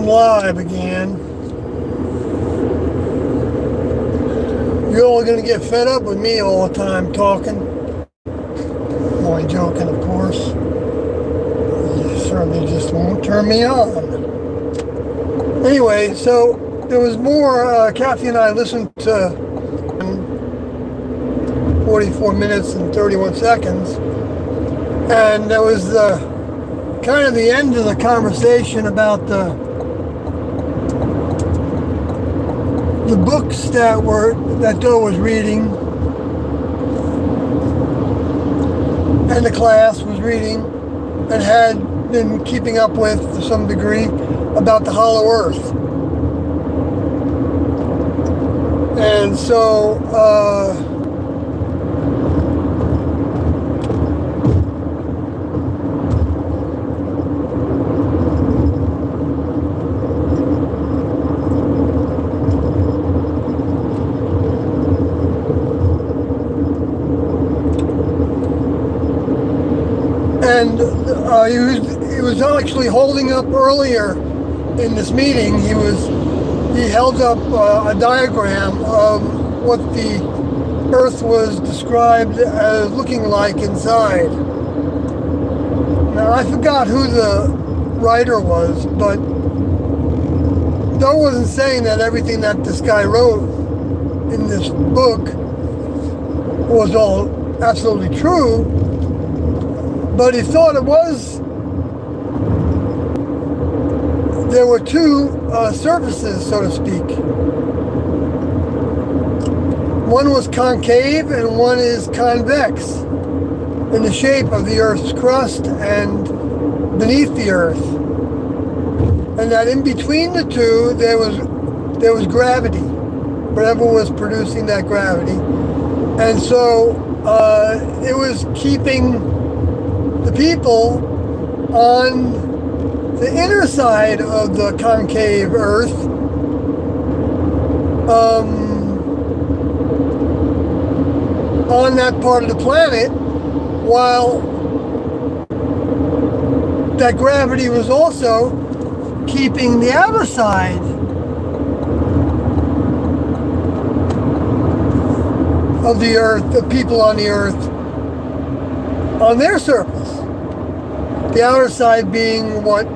live again. You're all going to get fed up with me all the time talking. Only joking, of course. You certainly just won't turn me on. Anyway, so there was more. Kathy and I listened to 44 minutes and 31 seconds. And there was kind of the end of the conversation about the books that Doe was reading and the class was reading and had been keeping up with to some degree about the Hollow Earth. And so he was actually holding up earlier in this meeting. He held up a diagram of what the Earth was described as looking like inside. Now I forgot who the writer was, but Doe wasn't saying that everything that this guy wrote in this book was all absolutely true. But he thought there were two surfaces, so to speak. One was concave and one is convex in the shape of the Earth's crust and beneath the Earth. And that in between the two, there was gravity, whatever was producing that gravity. And so it was keeping the people on the inner side of the concave Earth on that part of the planet, while that gravity was also keeping the outer side of the Earth, the people on the Earth, on their surface. The outer side being what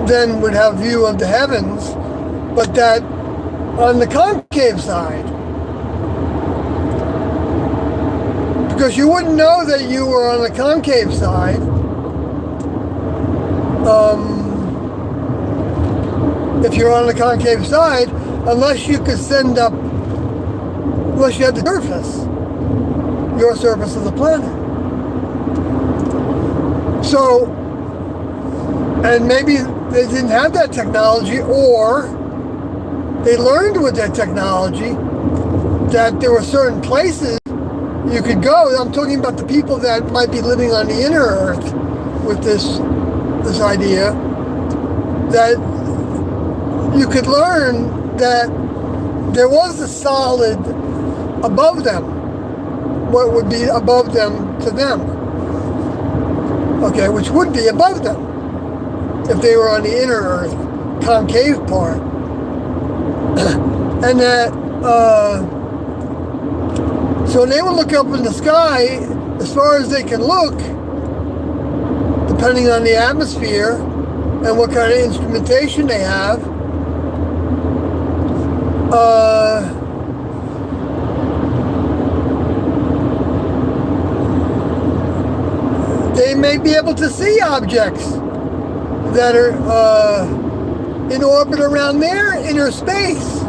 then would have view of the heavens, but that on the concave side. Because you wouldn't know that you were on the concave side if you're on the concave side, unless you had the surface, your surface of the planet. So, and maybe they didn't have that technology, or they learned with that technology that there were certain places you could go. I'm talking about the people that might be living on the inner Earth with this idea, that you could learn that there was a solid above them, what would be above them to them. Okay, which would be above them if they were on the inner Earth, concave part. And that, so they would look up in the sky as far as they can look, depending on the atmosphere and what kind of instrumentation they have. They may be able to see objects that are in orbit around their inner space.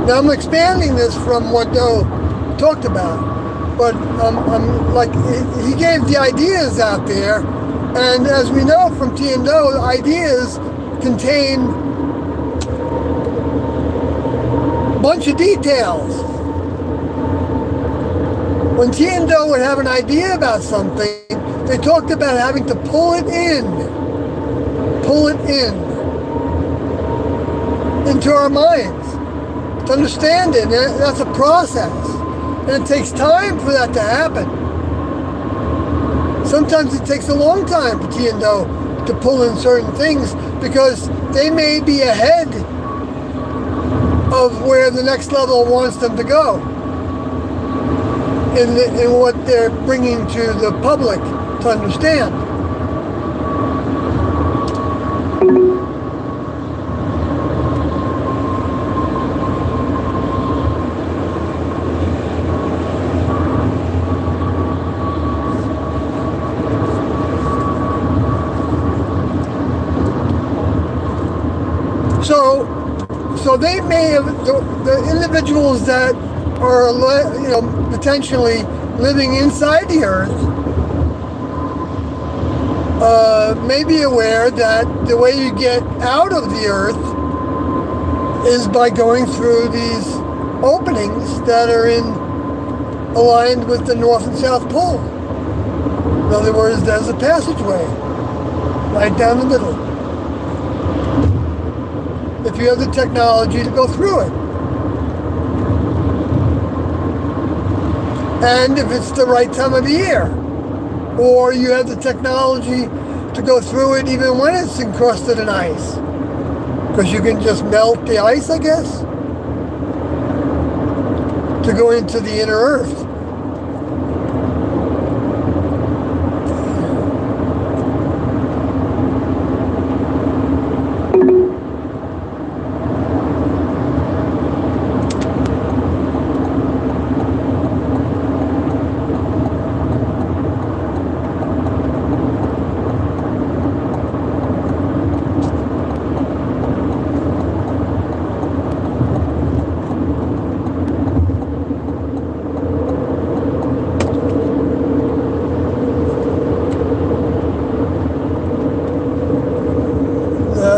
Now I'm expanding this from what Doe talked about, but I'm like, he gave the ideas out there, and as we know from T and Doe, ideas contain a bunch of details. When T and Doe would have an idea about something, they talked about having to pull it into our minds to understand it. And that's a process, and it takes time for that to happen. Sometimes it takes a long time for T and Doe to pull in certain things because they may be ahead of where the next level wants them to go in what they're bringing to the public to understand. So they may have, the individuals that are, potentially living inside the earth may be aware that the way you get out of the earth is by going through these openings that are aligned with the North and South Pole. In other words, there's a passageway right down the middle, if you have the technology to go through it. And if it's the right time of the year, or you have the technology to go through it even when it's encrusted in ice, because you can just melt the ice, I guess, to go into the inner earth.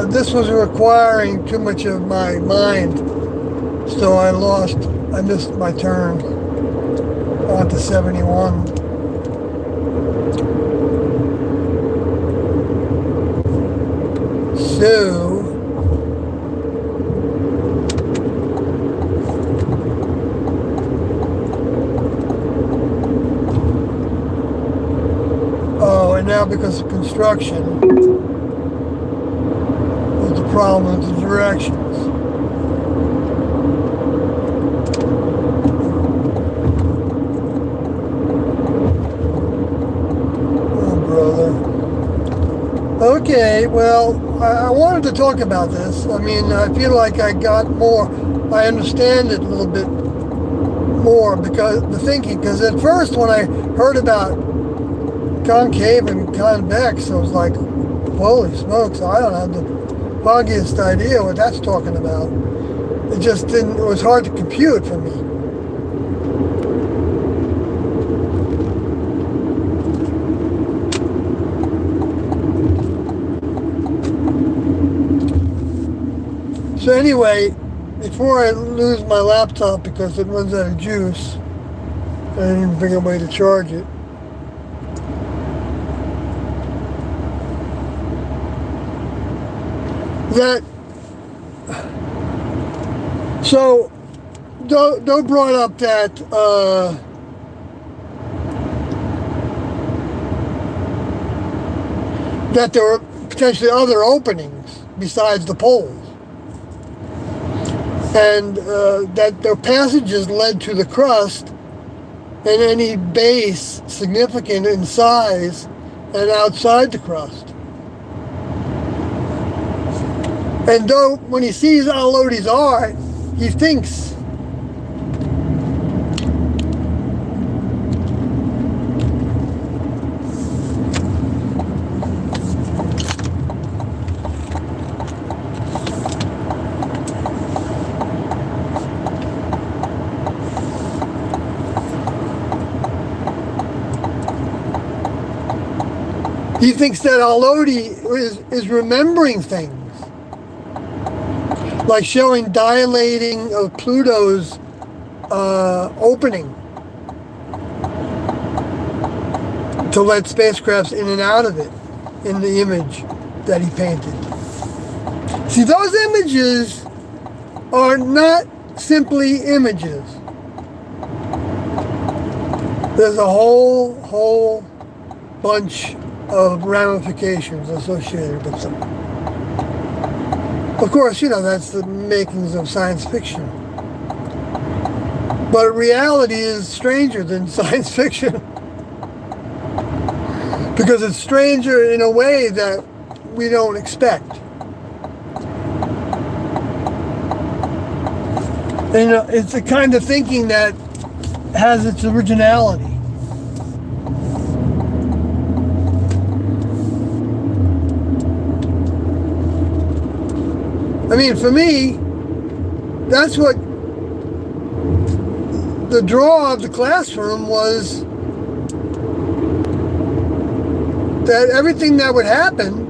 This was requiring too much of my mind, so I missed my turn onto 71. So, and now because of construction, problem with the directions. Oh, brother. Okay, well, I wanted to talk about this. I mean, I feel like I understand it a little bit more because at first when I heard about concave and convex, I was like, holy smokes, I don't have the foggiest idea what that's talking about. It was hard to compute for me. So anyway, before I lose my laptop because it runs out of juice, I didn't even bring a way to charge it. So Doe brought up that that there were potentially other openings besides the poles, and that their passages led to the crust and any base significant in size and outside the crust. And Doe, when he sees Alodi's art, he thinks that Alodi is remembering things, like showing dilating of Pluto's opening to let spacecrafts in and out of it in the image that he painted. See, those images are not simply images. There's a whole bunch of ramifications associated with them. Of course, that's the makings of science fiction. But reality is stranger than science fiction. Because it's stranger in a way that we don't expect. And it's the kind of thinking that has its originality. I mean, for me, that's what the draw of the classroom was, that everything that would happen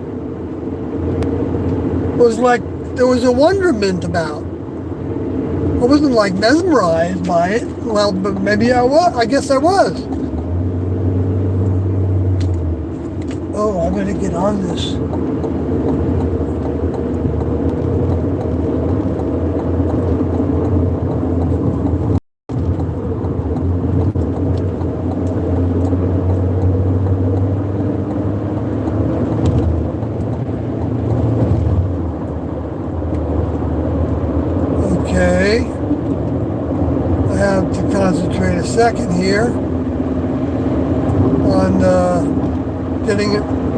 was like there was a wonderment about. I wasn't like mesmerized by it. Well, but maybe I was. I guess I was. Oh, I better get on this. Okay, I have to concentrate a second here on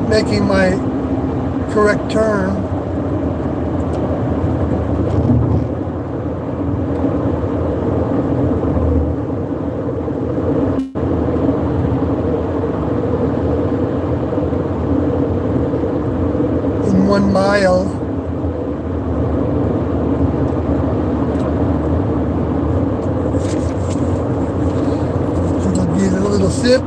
making my correct turn. In 1 mile. Sip.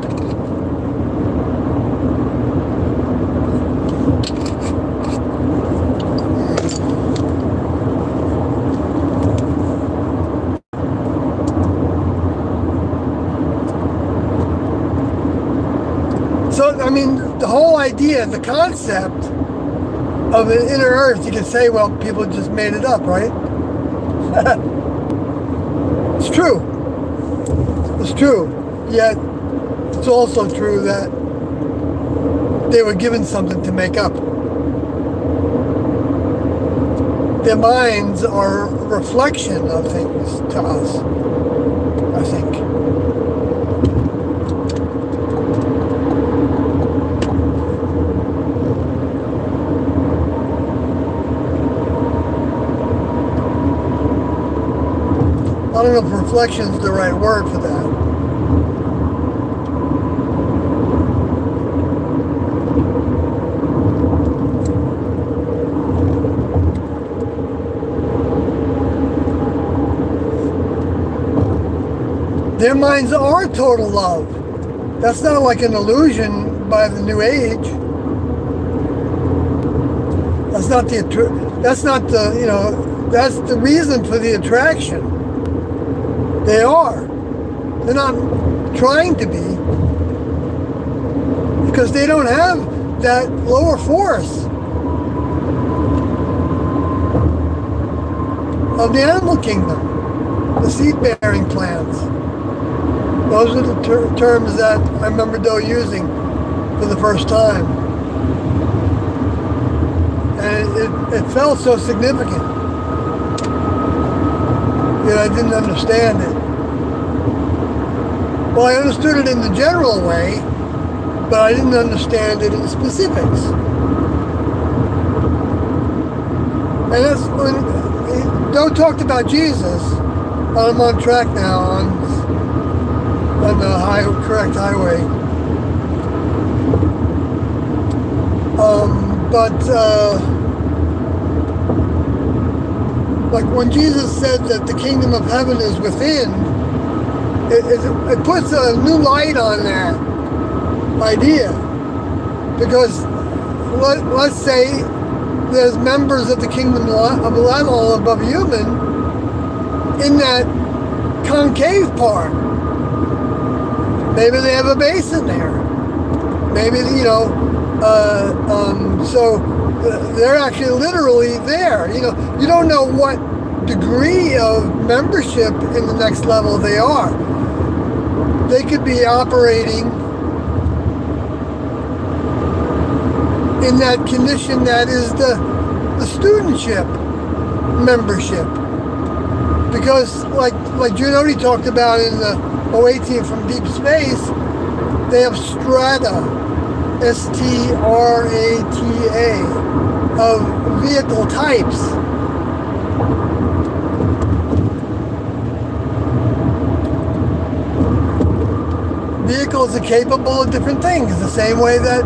So, I mean, the whole idea, the concept of an inner earth, you can say, well, people just made it up, right? It's true. It's true. Yet, it's also true that they were given something to make up. Their minds are a reflection of things to us, I think. I don't know if reflection is the right word for that. Their minds are total love. That's not like an illusion by the New Age. That's not the that's the reason for the attraction. They are. They're not trying to be, because they don't have that lower force of the animal kingdom, the seed-bearing plants. Those are the terms that I remember Doe using for the first time. And it felt so significant. Yet I didn't understand it. Well, I understood it in the general way, but I didn't understand it in specifics. And that's when Doe talked about Jesus. I'm on track now on the correct highway. Like when Jesus said that the kingdom of heaven is within, it puts a new light on that idea. Because let's say there's members of the kingdom of level above human in that concave part. Maybe they have a base in there. Maybe, so they're actually literally there. You don't know what degree of membership in the next level they are. They could be operating in that condition that is the studentship membership. Because like Jude already talked about in the 018 from Deep Space, they have strata, S-T-R-A-T-A, of vehicle types. Vehicles are capable of different things, the same way that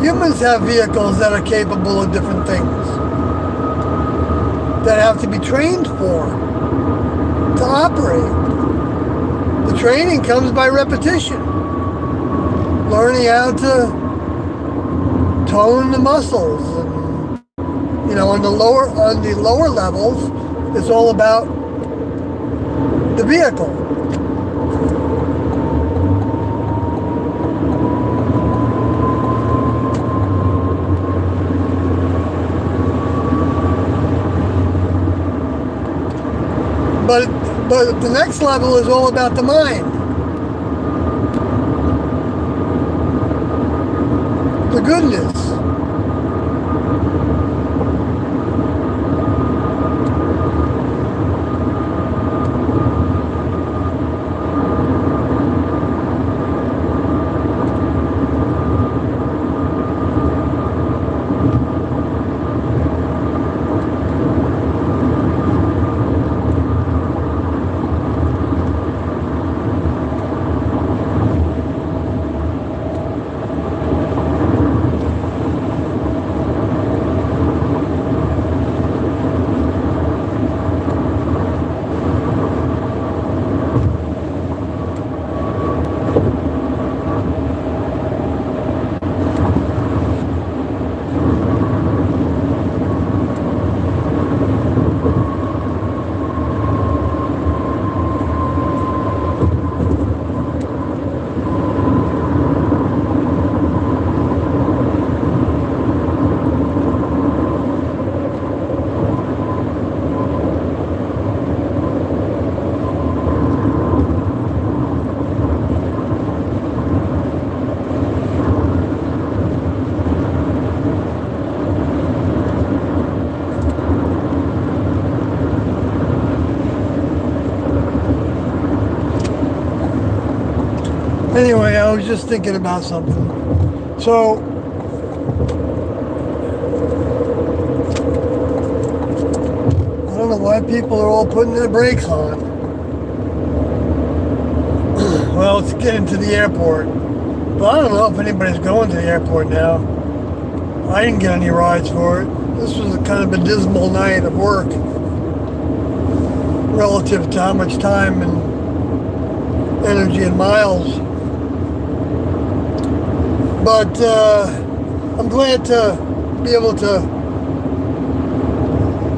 humans have vehicles that are capable of different things, that have to be trained for, to operate. The training comes by repetition, learning how to tone the muscles, and on the lower levels, it's all about the vehicle. But the next level is all about the mind. The goodness. Anyway, I was just thinking about something. So, I don't know why people are all putting their brakes on. Well, let's get into the airport. But I don't know if anybody's going to the airport now. I didn't get any rides for it. This was a kind of a dismal night of work relative to how much time and energy and miles. But I'm glad to be able to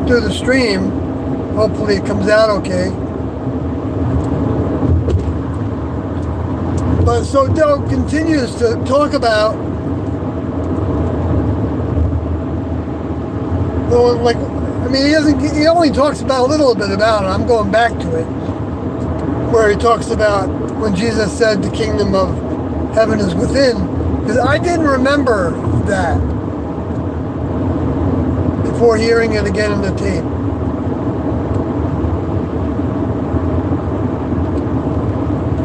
do the stream. Hopefully it comes out okay. But so Doug continues to talk about he only talks about a little bit about it. I'm going back to it, where he talks about when Jesus said the kingdom of heaven is within. Because I didn't remember that before hearing it again in the tape.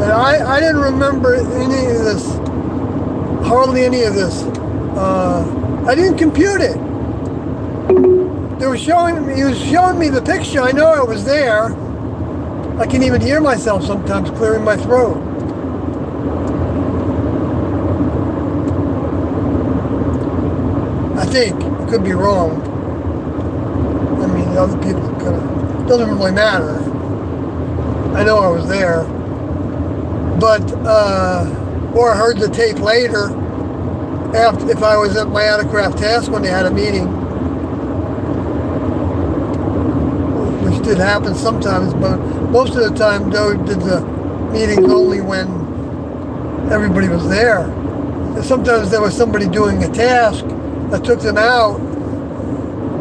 And I didn't remember any of this, hardly any of this. I didn't compute it. He was showing me the picture. I know I was there. I can even hear myself sometimes clearing my throat. I think. I could be wrong. I mean, other people could have. Doesn't really matter. I know I was there. But, or I heard the tape later, if I was at my Autocraft task when they had a meeting, which did happen sometimes, but most of the time, Doe did the meetings only when everybody was there. And sometimes there was somebody doing a task that took them out,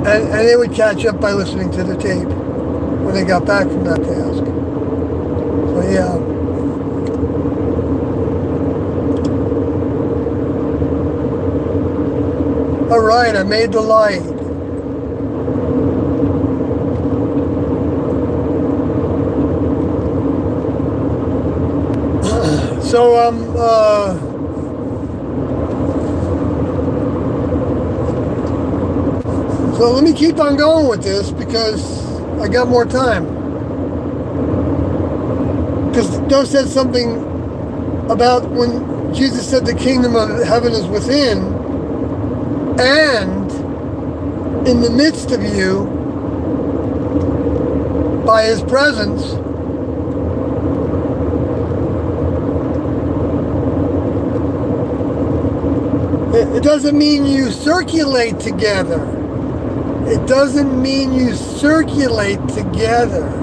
and they would catch up by listening to the tape when they got back from that task. So yeah. All right, I made the light. So let me keep on going with this because I got more time. Because Doe said something about when Jesus said the kingdom of heaven is within and in the midst of you by his presence. It doesn't mean you circulate together. It doesn't mean you circulate together.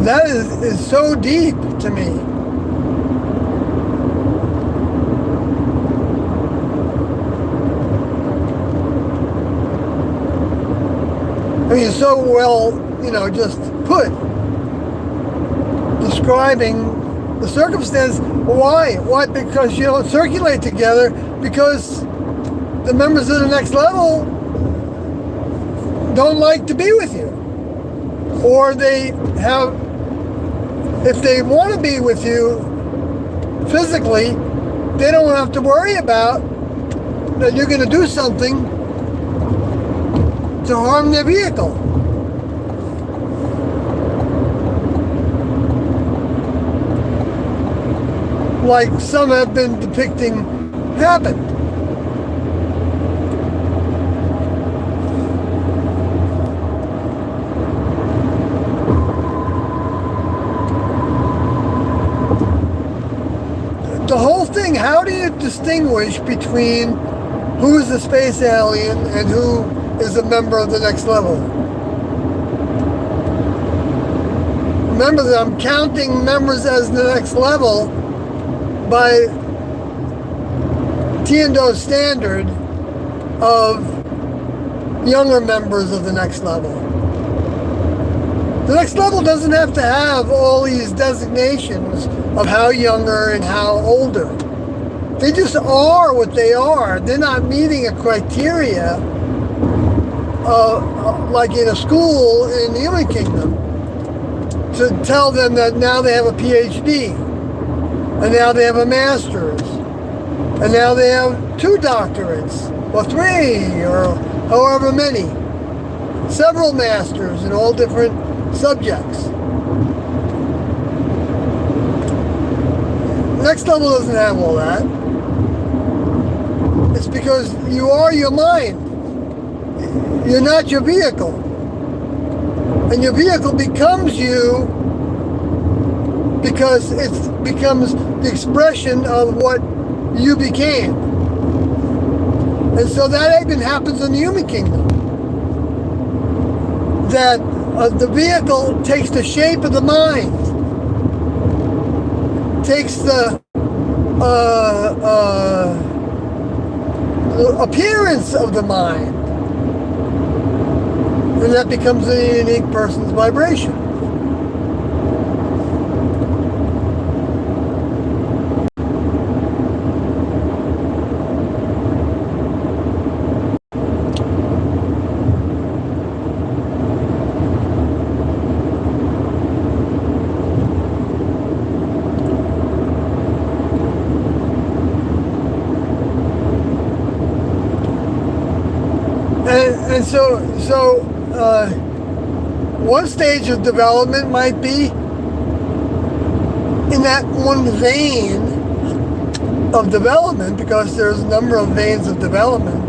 That is so deep to me. I mean, so well, just put, describing the circumstance. Why? Why? Because you don't circulate together, because the members of the next level don't like to be with you. Or they have, if they want to be with you physically, they don't have to worry about that you're going to do something to harm their vehicle. Like some have been depicting happened. The whole thing, how do you distinguish between who is a space alien and who is a member of the next level? Remember that I'm counting members as the next level by Tiando's standard of younger members of the next level. The next level doesn't have to have all these designations of how younger and how older. They just are what they are. They're not meeting a criteria like in a school in the human kingdom to tell them that now they have a PhD, and now they have a master's, and now they have 2 doctorates, or 3, or however many. Several masters in all different subjects. Next level doesn't have all that. It's because you are your mind. You're not your vehicle. And your vehicle becomes you because it becomes the expression of what you became. And so that even happens in the human kingdom. That the vehicle takes the shape of the mind, takes the appearance of the mind, and that becomes a unique person's vibration. And so one stage of development might be in that one vein of development, because there's a number of veins of development.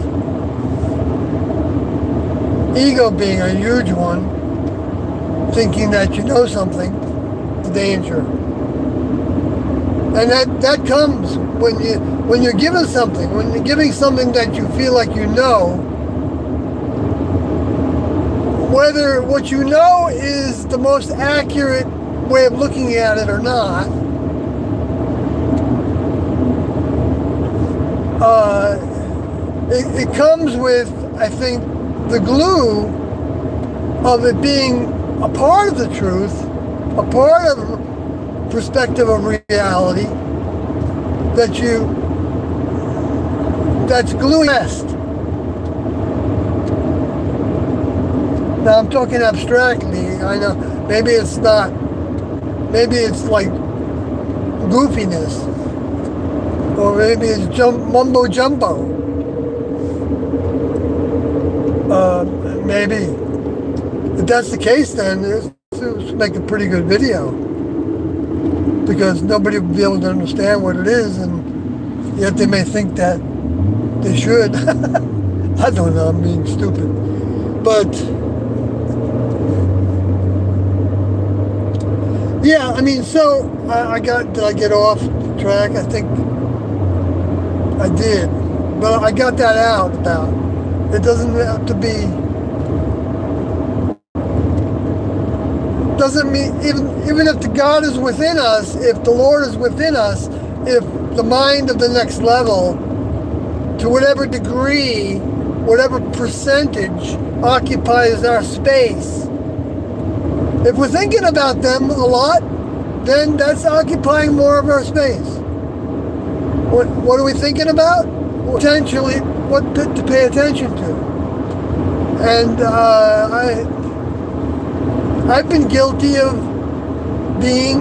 Ego being a huge one, thinking that you know something, is danger. And that comes when you're given something, when you're giving something that you feel like you know. whether what you know is the most accurate way of looking at it or not, it comes with, I think, the glue of it being a part of the truth, a part of perspective of reality that's glue-est. Now I'm talking abstractly. I know maybe it's not. Maybe it's like goofiness, or maybe it's mumbo jumbo. Maybe. If that's the case, then it's make a pretty good video, because nobody will be able to understand what it is, and yet they may think that they should. I don't know. I'm being stupid, but. Yeah, I mean, so did I get off track? I think I did, but I got that out about, it doesn't have to be, doesn't mean, even if the God is within us, if the Lord is within us, if the mind of the next level, to whatever degree, whatever percentage occupies our space, if we're thinking about them a lot, then that's occupying more of our space. What are we thinking about? Potentially, what to pay attention to. And I've been guilty of being,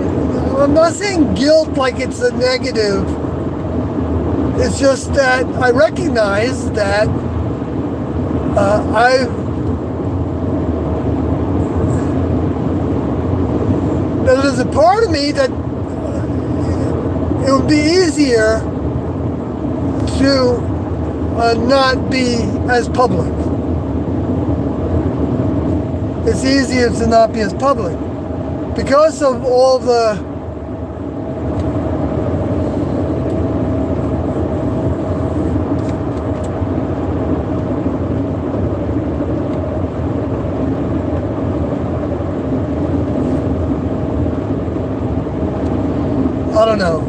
I'm not saying guilt like it's a negative. It's just that I recognize that there's a part of me that it would be easier to not be as public. It's easier to not be as public because of all the I don't know.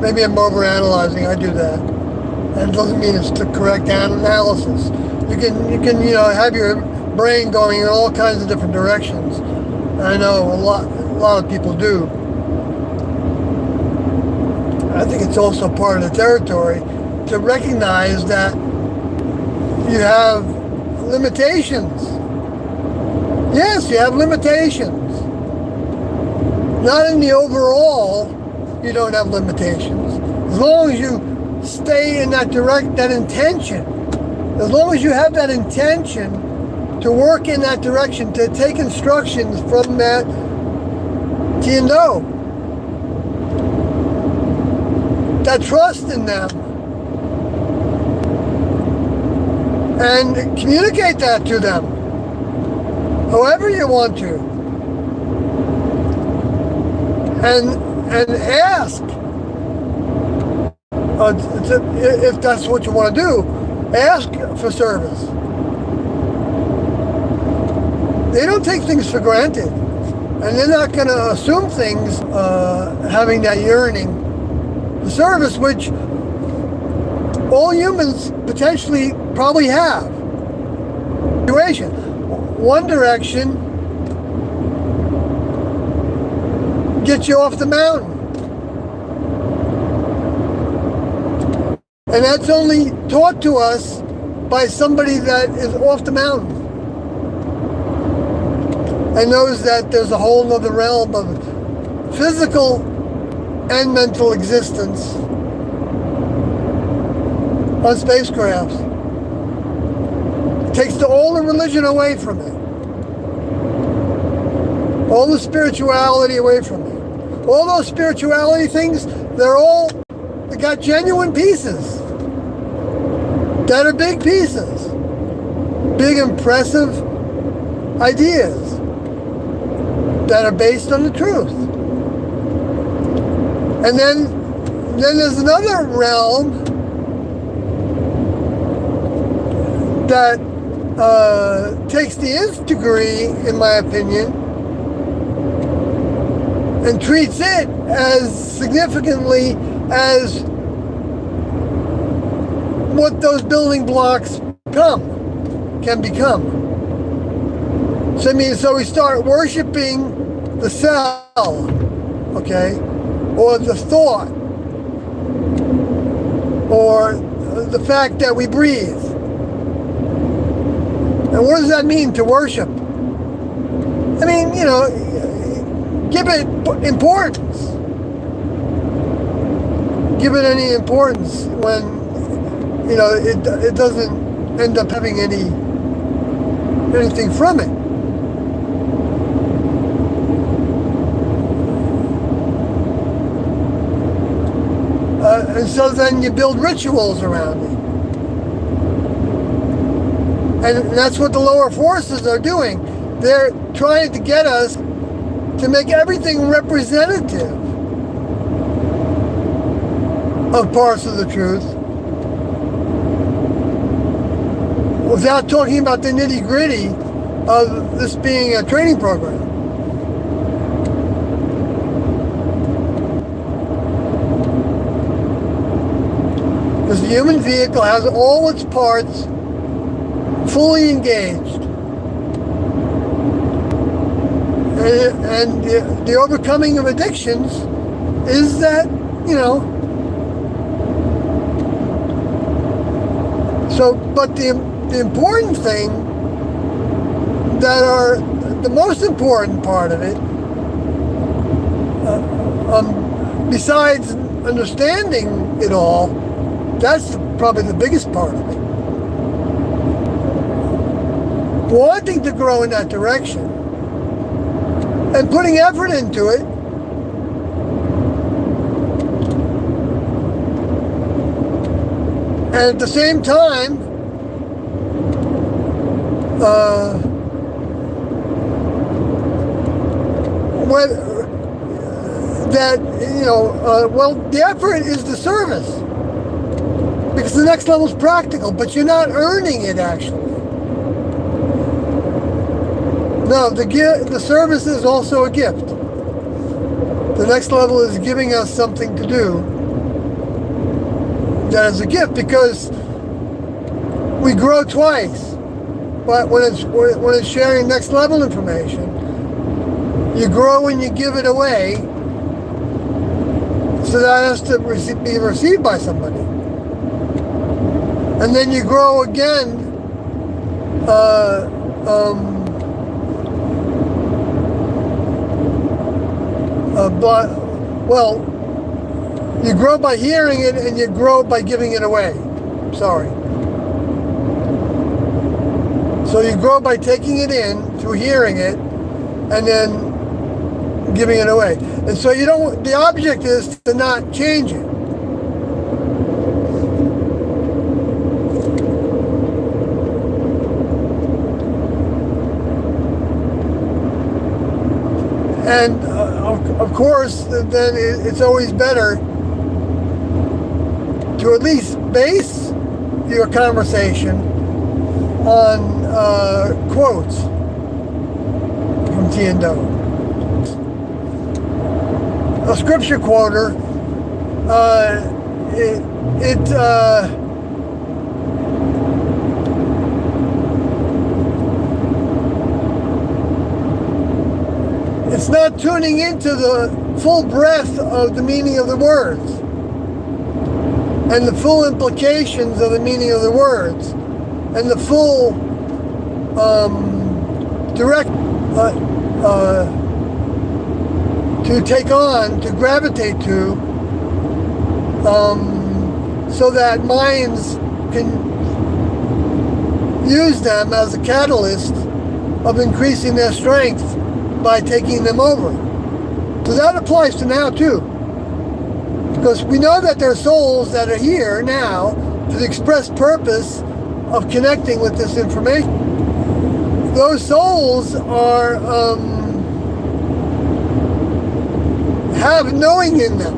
Maybe I'm overanalyzing. I do that, and it doesn't mean it's the correct analysis. You can have your brain going in all kinds of different directions. I know a lot of people do. I think it's also part of the territory to recognize that you have limitations. Yes, you have limitations. Not in the overall. You don't have limitations. As long as you stay in that intention, as long as you have that intention to work in that direction, to take instructions from that, that trust in them, and communicate that to them, however you want to, and ask if that's what you want to do. Ask for service. They don't take things for granted, and they're not going to assume things having that yearning for service, which all humans potentially probably have. Situation. One direction gets you off the mountain. And that's only taught to us by somebody that is off the mountain and knows that there's a whole other realm of physical and mental existence on spacecrafts. It takes all the religion away from it. All the spirituality away from it. All those spirituality things, they got genuine pieces that are big pieces, big impressive ideas that are based on the truth. And then there's another realm that takes the nth degree, in my opinion, and treats it as significantly as what those building blocks can become. So I mean, so we start worshiping the cell, okay, or the thought, or the fact that we breathe. And what does that mean to worship? I mean, you know, give it importance. Give it any importance when, you know, it doesn't end up having anything from it. And so then you build rituals around it. And that's what the lower forces are doing. They're trying to get us to make everything representative of parts of the truth without talking about the nitty-gritty of this being a training program. Because the human vehicle has all its parts fully engaged. And the overcoming of addictions is that, you know, so, but the important thing that are the most important part of it, besides understanding it all, that's probably the biggest part of it. Wanting to grow in that direction and putting effort into it, and at the same time well, the effort is the service, because the next level is practical, but you're not earning it actually. No, the service is also a gift. The next level is giving us something to do that is a gift, because we grow twice. But when it's sharing next level information, you grow when you give it away, so that has to be received by somebody. And then you grow again you grow by hearing it, and you grow by giving it away. Sorry. So you grow by taking it in through hearing it, and then giving it away. And so you don't. The object is to not change it. And of course, then it's always better to at least base your conversation on quotes from Tiendo. A scripture quoter, it's not tuning into the full breadth of the meaning of the words and the full implications of the meaning of the words and the full direct to take on, to gravitate to, so that minds can use them as a catalyst of increasing their strength by taking them over. So that applies to now too. Because we know that there are souls that are here now for the express purpose of connecting with this information. Those souls are have knowing in them.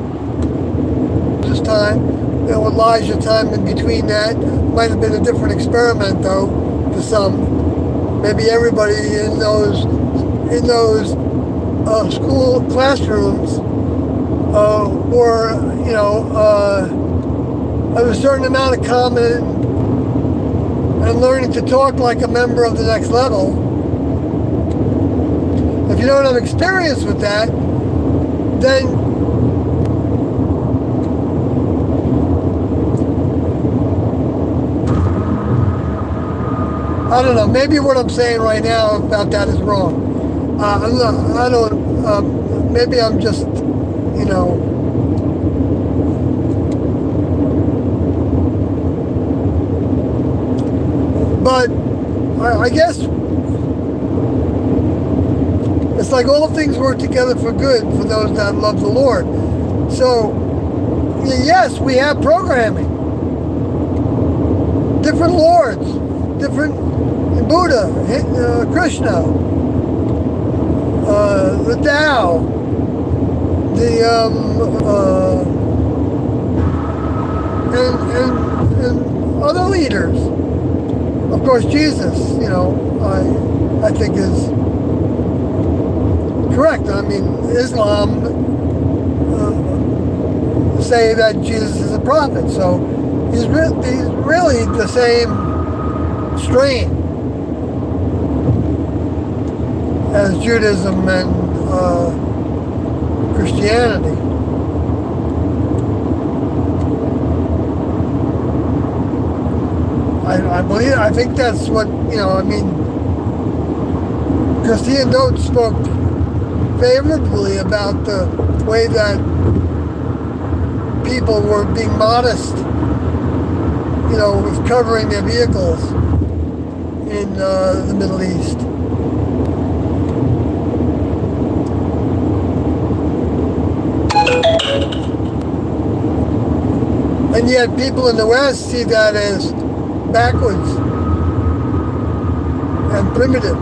This time, what lies your time in between that might have been a different experiment though, for some. maybe everybody in those school classrooms were, of a certain amount of common and learning to talk like a member of the next level. If you don't have experience with that, then I don't know, maybe what I'm saying right now about that is wrong. Maybe I'm just, but I guess it's like all things work together for good for those that love the Lord. So, yes, we have programming. Different lords, different Buddha, Krishna, the Tao, and other leaders. Of course, Jesus, I think is correct. I mean, Islam say that Jesus is a prophet, so he's really the same strain as Judaism and Christianity. I think that's what, Christine Notes spoke favorably about the way that people were being modest, with covering their vehicles in the Middle East. And yet people in the West see that as backwards and primitive.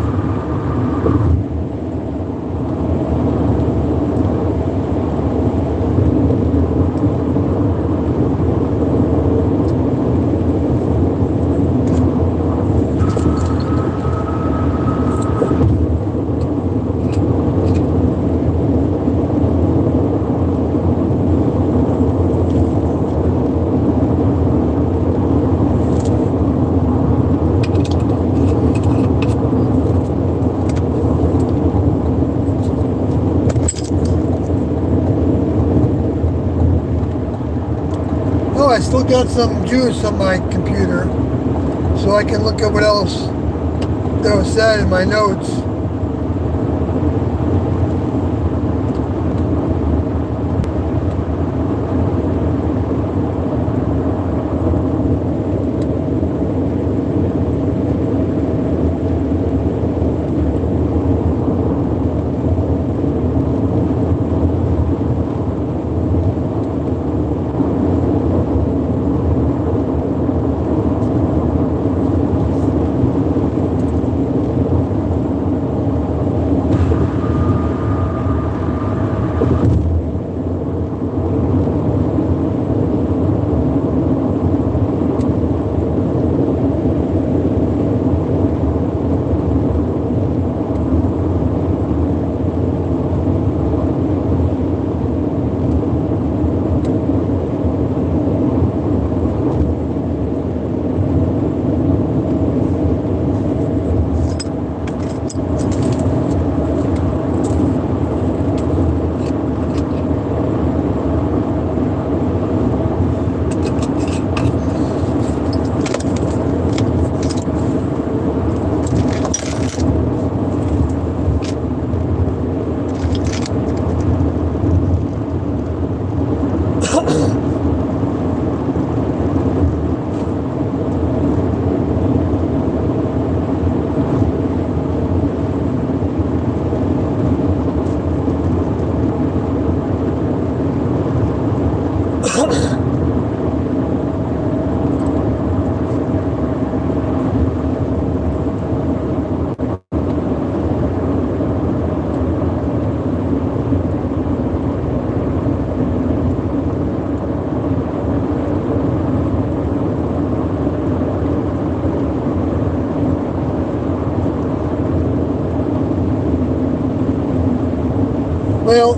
I still got some juice on my computer, so I can look at what else there was said in my notes. Well,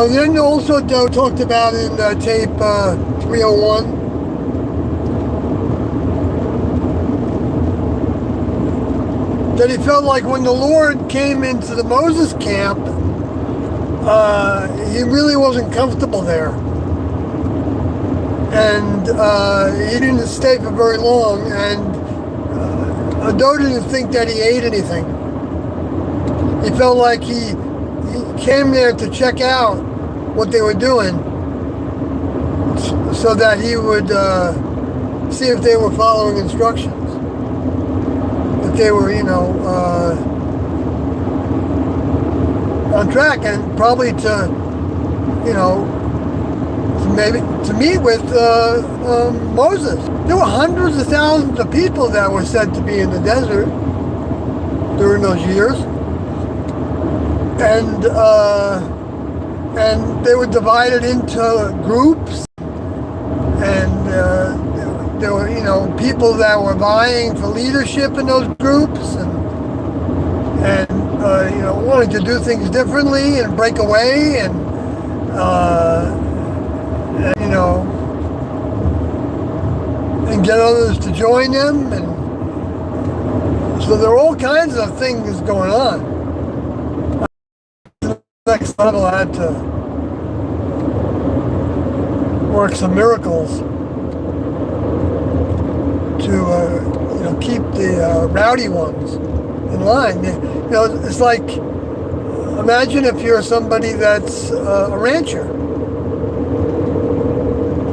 then also talked about in tape 301 that he felt like when the Lord came into the Moses camp, he really wasn't comfortable there. And he didn't stay for very long, and Ado didn't think that he ate anything. He felt like he came there to check out what they were doing so that he would see if they were following instructions. If they were, on track, and probably to maybe to meet with Moses. There were hundreds of thousands of people that were said to be in the desert during those years. And they were divided into groups, and there were people that were vying for leadership in those groups, and wanting to do things differently and break away, and get others to join them, and so there were all kinds of things going on. Next level had to work some miracles to keep the rowdy ones in line. It's like, imagine if you're somebody that's a rancher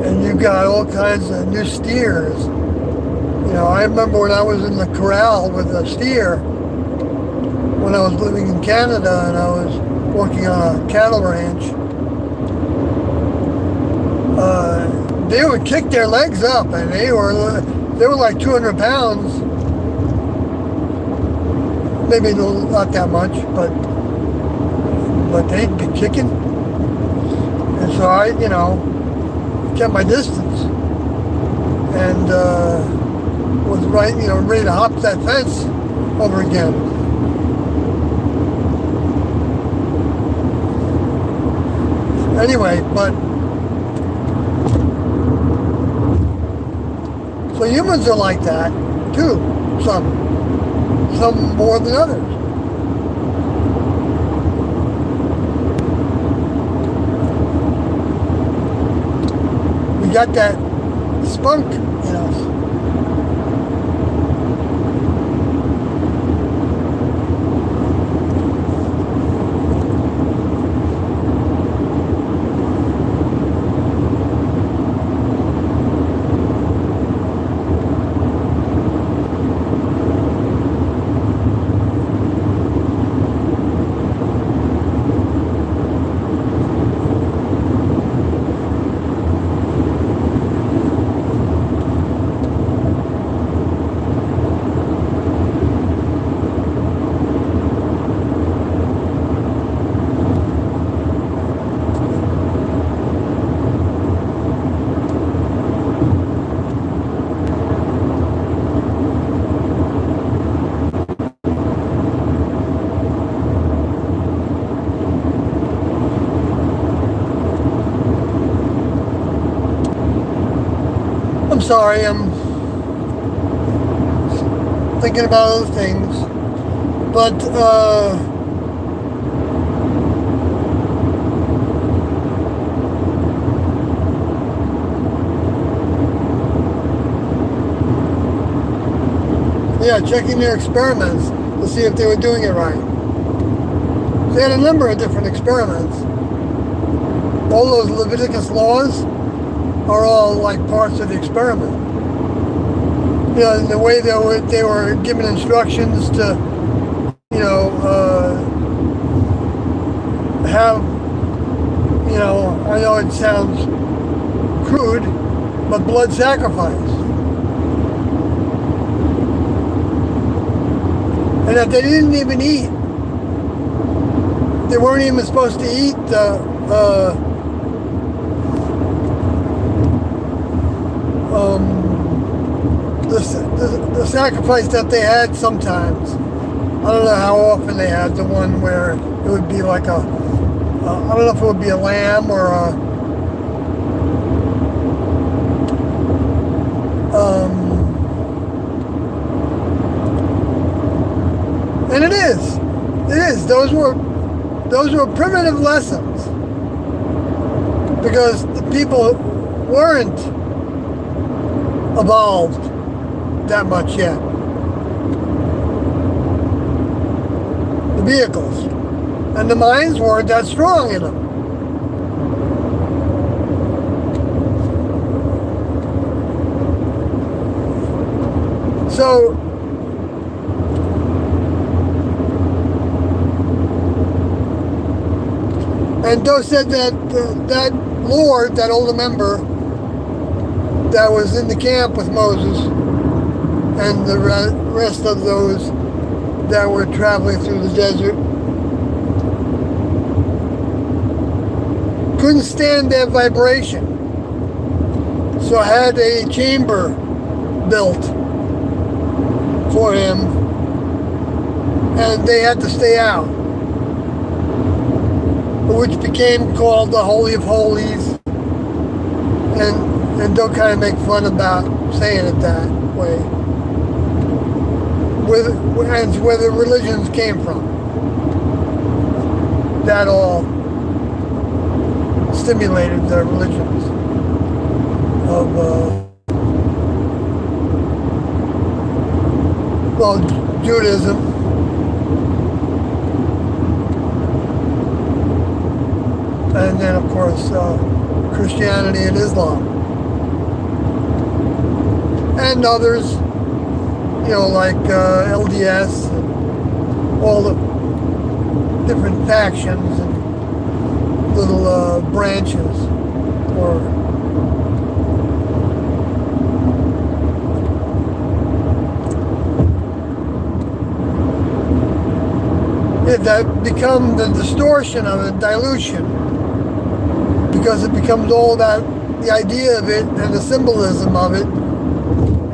and you've got all kinds of new steers. I remember when I was in the corral with a steer when I was living in Canada, and I was working on a cattle ranch. They would kick their legs up, and they were like 200 pounds. Maybe not that much, but they'd be kicking. And so I, kept my distance, and was ready to hop that fence over again. Anyway, so humans are like that too. Some more than others. We got that spunk in us. I'm sorry, I'm thinking about other things, but checking their experiments to see if they were doing it right. They had a number of different experiments. All those Leviticus laws are all like parts of the experiment. In the way they were given instructions to, have, I know it sounds crude, but blood sacrifice. And that they didn't even eat. They weren't even supposed to eat the the sacrifice that they had sometimes. I don't know how often they had the one where it would be like I don't know if it would be a lamb or and it is. Those were primitive lessons because the people weren't evolved that much yet. The vehicles and the minds weren't that strong in them. So and Doe said that that Lord, that older member that was in the camp with Moses and the rest of those that were traveling through the desert couldn't stand that vibration, so had a chamber built for him and they had to stay out, which became called the Holy of Holies, and don't kind of make fun about saying it that way, where the religions came from. That all stimulated the religions of, Judaism, and then of course Christianity and Islam, and others, like LDS and all the different factions and little branches, or that become the distortion of it, dilution, because it becomes all about the idea of it and the symbolism of it,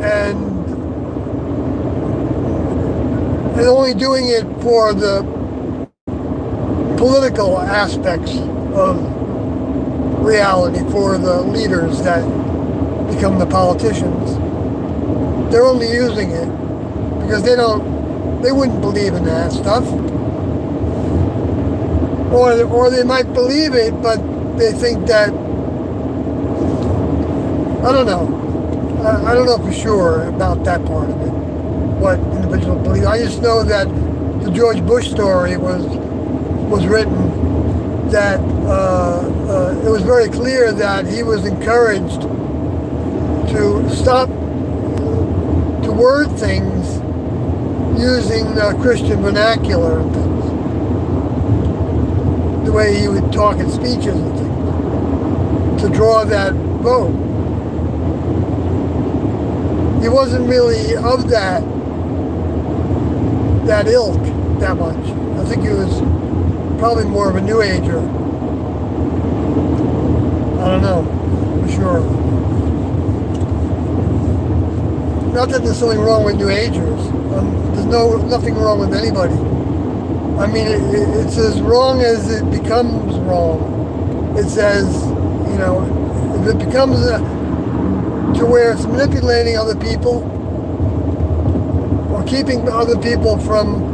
and only doing it for the political aspects of reality, for the leaders that become the politicians. They're only using it because they wouldn't believe in that stuff. Or they might believe it, but they think that, I don't know. I don't know for sure about that part of it, what individuals believe. I just know that the George Bush story was written that it was very clear that he was encouraged to stop to word things using Christian vernacular and things. The way he would talk in speeches and things, to draw that vote. He wasn't really of that ilk that much. I think he was probably more of a New Ager. I don't know, for sure. Not that there's something wrong with New Agers. There's nothing wrong with anybody. I mean, it's as wrong as it becomes wrong. It's as, if it becomes to where it's manipulating other people or keeping other people from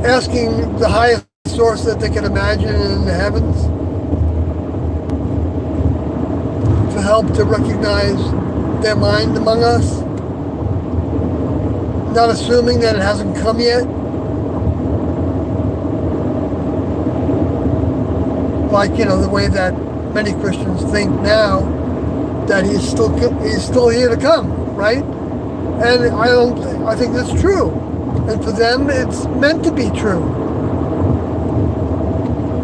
asking the highest source that they can imagine in the heavens for help to recognize their mind among us, not assuming that it hasn't come yet. Like, the way that many Christians think now that he's still here to come, right? And I think that's true. And for them, it's meant to be true.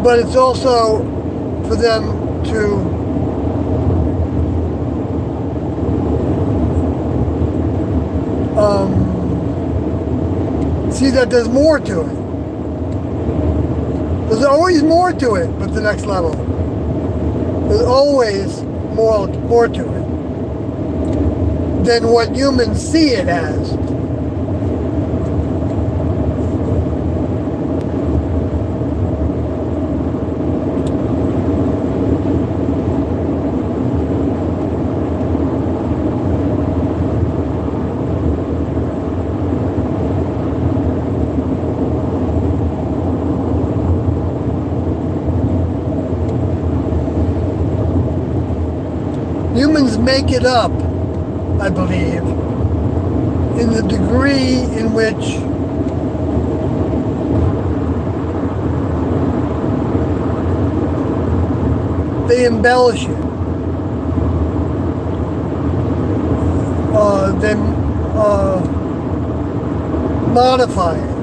But it's also for them to see that there's more to it. There's always more to it, but the next level. There's always more to it than what humans see it as. Humans make it up, I believe, in the degree in which they embellish it. They modify it.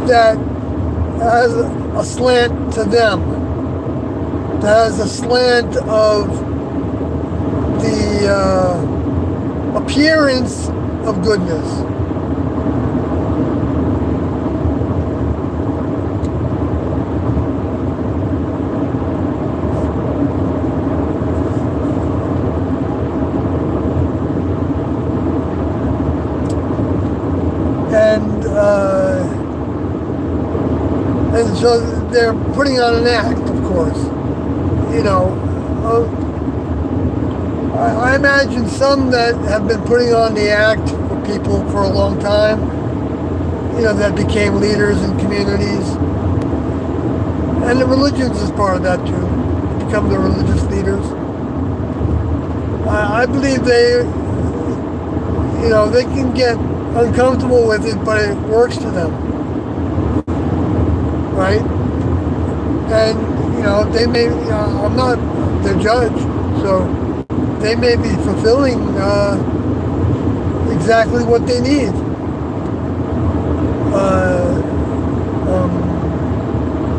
That has a slant to them. That has a slant of the appearance of goodness. And so they're putting on an act, of course. You know, I imagine some that have been putting on the act for people for a long time, you know, that became leaders in communities. And the religions is part of that too, become the religious leaders. I believe they, you know, they can get uncomfortable with it, but it works to them, right? And, you know, they may, I'm not their judge, so they may be fulfilling exactly what they need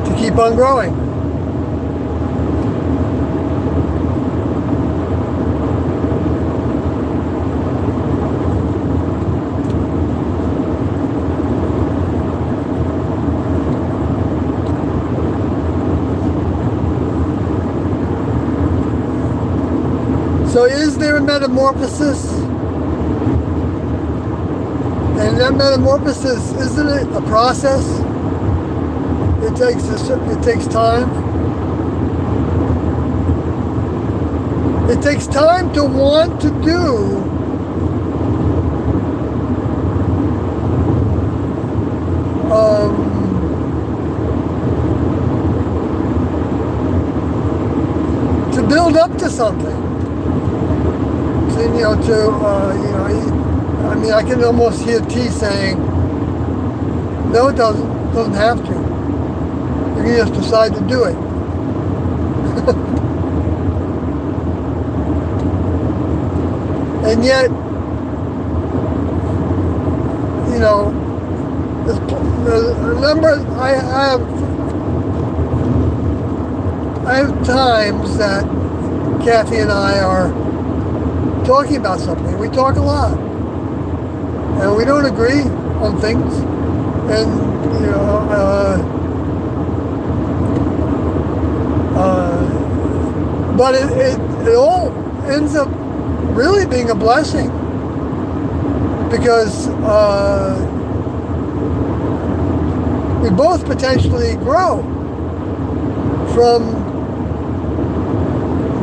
to keep on growing. So is there a metamorphosis? And that metamorphosis, isn't it a process? It takes time. It takes time to want to do to build up to something. You know, I mean, I can almost hear T saying, no, it doesn't have to. You can just decide to do it. And yet, you know, there's a number, I have times that Kathy and I are talking about something. We talk a lot, and we don't agree on things, and you know, but it all ends up really being a blessing, because we both potentially grow from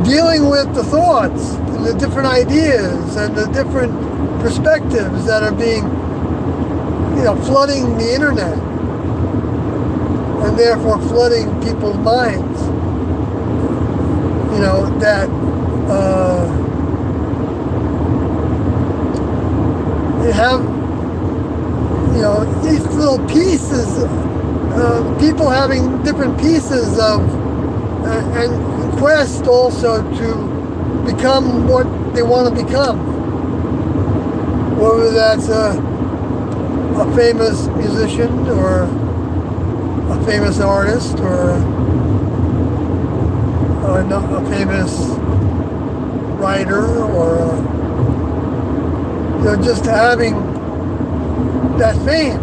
dealing with the thoughts and the different ideas and the different perspectives that are being, you know, flooding the internet and therefore flooding people's minds. You know, that you have, you know, these little pieces, people having different pieces of, and quest also to become what they want to become. Whether that's a famous musician or a famous artist or a famous writer or you know, just having that fame.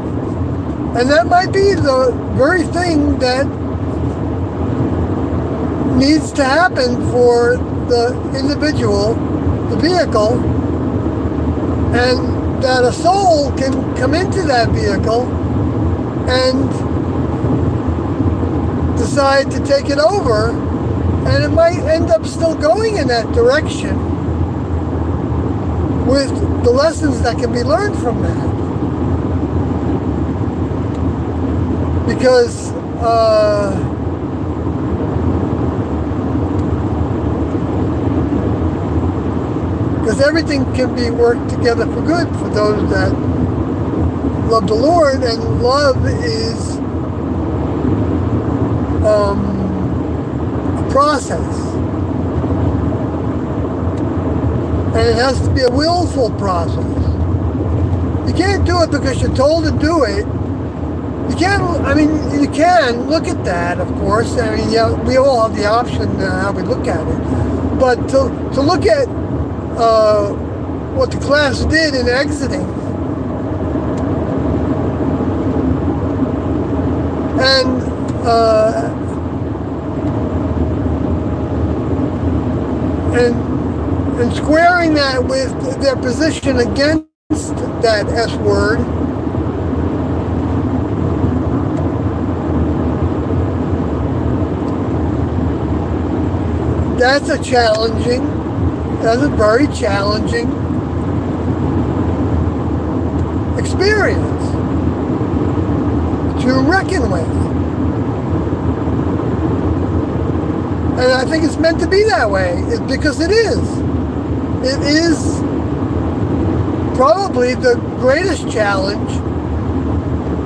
And that might be the very thing that needs to happen for the individual, the vehicle, and that a soul can come into that vehicle and decide to take it over, and it might end up still going in that direction with the lessons that can be learned from that. Because everything can be worked together for good for those that love the Lord, and love is a process, and it has to be a willful process. You can't do it because you're told to do it. You can look at that, of course. I mean, yeah, we all have the option how we look at it. But to look at what the class did in exiting, and squaring that with their position against that S word, that's a very challenging experience to reckon with. And I think it's meant to be that way, because it is. It is probably the greatest challenge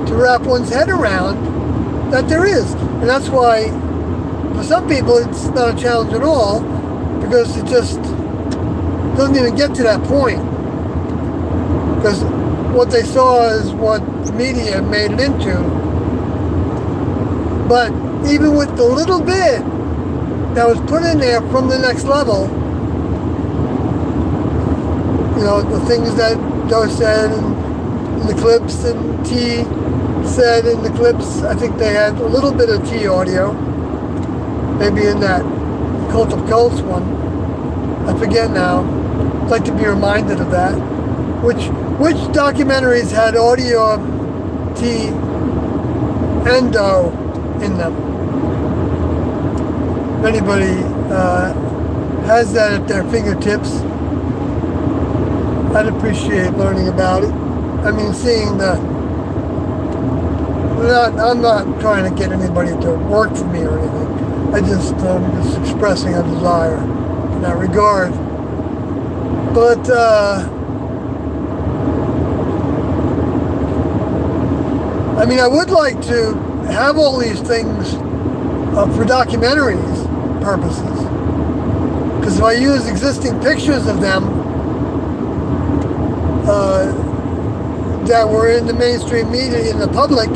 to wrap one's head around that there is. And that's why, for some people, it's not a challenge at all, because it just doesn't even get to that point. Because what they saw is what the media made it into. But even with the little bit that was put in there from the next level, the things that Joe said in the clips and T said in the clips, I think they had a little bit of T audio, maybe in that Cult of Cults one. I forget now. I'd like to be reminded of that. Which documentaries had audio of T and O in them? If anybody has that at their fingertips, I'd appreciate learning about it. I mean, seeing I'm not trying to get anybody to work for me or anything. I'm just expressing a desire in that regard. But I would like to have all these things for documentaries purposes. Because if I use existing pictures of them that were in the mainstream media, in the public,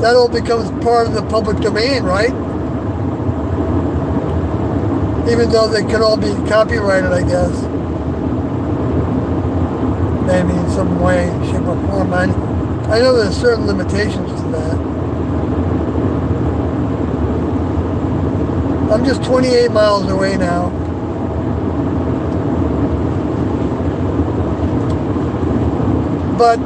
that all becomes part of the public domain, right? Even though they can all be copyrighted, I guess. Maybe in some way, shape, or form. I know there's certain limitations to that. I'm just 28 miles away now. But,